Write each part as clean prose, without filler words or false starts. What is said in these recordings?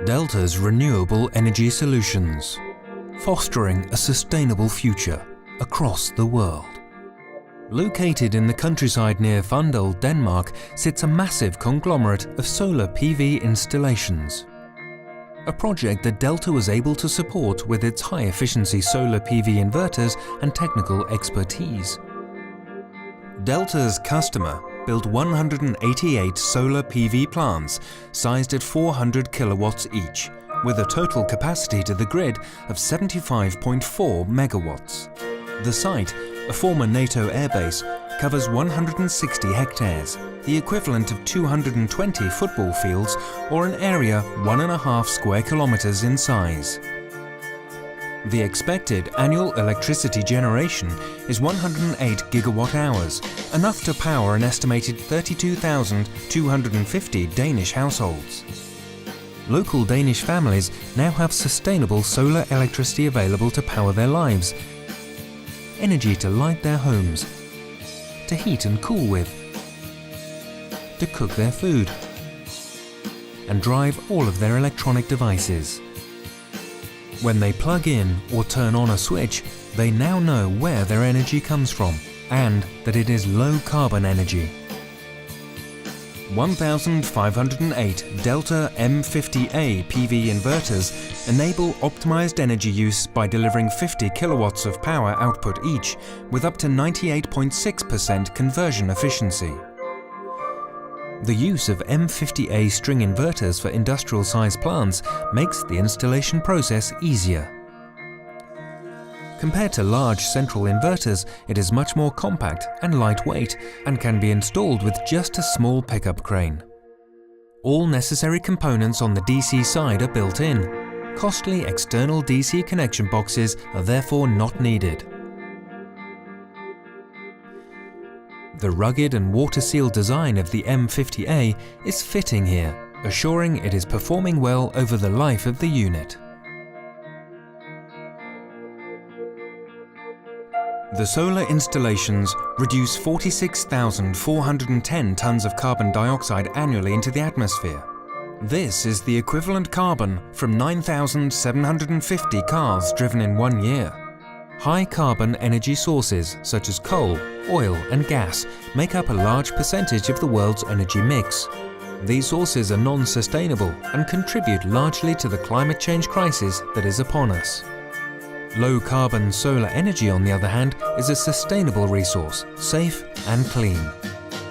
Delta's renewable energy solutions, fostering a sustainable future across the world. Located in the countryside near Vandel, Denmark, sits a massive conglomerate of solar PV installations. A project that Delta was able to support with its high-efficiency solar PV inverters and technical expertise. Delta's customer built 188 solar PV plants sized at 400 kilowatts each, with a total capacity to the grid of 75.4 megawatts. The site, a former NATO airbase, covers 160 hectares, the equivalent of 220 football fields or an area 1.5 square kilometers in size. The expected annual electricity generation is 108 gigawatt hours, enough to power an estimated 32,250 Danish households. Local Danish families now have sustainable solar electricity available to power their lives, energy to light their homes, to heat and cool with, to cook their food, and drive all of their electronic devices. When they plug in or turn on a switch, they now know where their energy comes from and that it is low-carbon energy. 1,508 Delta M50A PV inverters enable optimized energy use by delivering 50 kilowatts of power output each, with up to 98.6% conversion efficiency. The use of M50A string inverters for industrial-sized plants makes the installation process easier. Compared to large central inverters, it is much more compact and lightweight and can be installed with just a small pickup crane. All necessary components on the DC side are built in. Costly external DC connection boxes are therefore not needed. The rugged and water-sealed design of the M50A is fitting here, assuring it is performing well over the life of the unit. The solar installations reduce 46,410 tons of carbon dioxide annually into the atmosphere. This is the equivalent carbon from 9,750 cars driven in 1 year. High carbon energy sources such as coal, oil and gas make up a large percentage of the world's energy mix. These sources are non-sustainable and contribute largely to the climate change crisis that is upon us. Low-carbon solar energy, on the other hand, is a sustainable resource, safe and clean.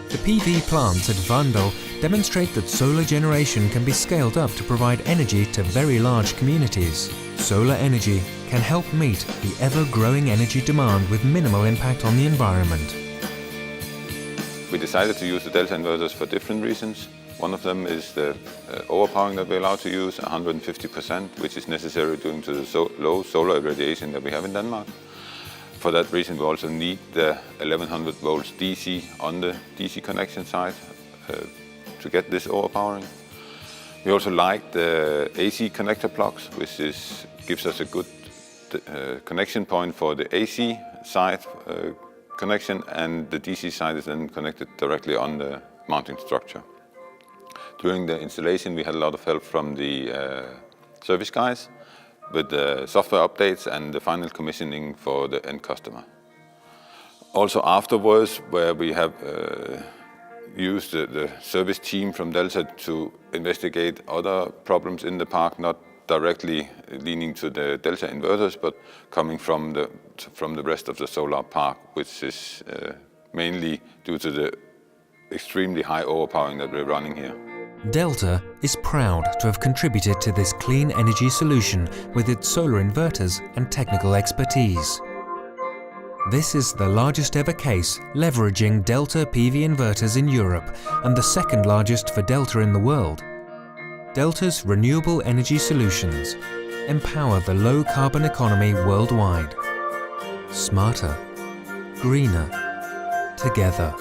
The PV plants at Vandel demonstrate that solar generation can be scaled up to provide energy to very large communities. Solar energy can help meet the ever-growing energy demand with minimal impact on the environment. We decided to use the Delta inverters for different reasons. One of them is the overpowering that we're allowed to use, 150%, which is necessary due to the low solar irradiation that we have in Denmark. For that reason, we also need the 1100 volts DC on the DC connection side to get this overpowering. We also like the AC connector plugs, which gives us a good connection point for the AC side connection, and the DC side is then connected directly on the mounting structure. During the installation, we had a lot of help from the service guys with the software updates and the final commissioning for the end customer. Also afterwards, where we have used the service team from Delta to investigate other problems in the park, not directly leaning to the Delta inverters, but coming from the rest of the solar park, which is mainly due to the extremely high overpowering that we're running here. Delta is proud to have contributed to this clean energy solution with its solar inverters and technical expertise. This is the largest ever case leveraging Delta PV inverters in Europe and the second largest for Delta in the world. Delta's renewable energy solutions empower the low-carbon economy worldwide. Smarter, greener, together.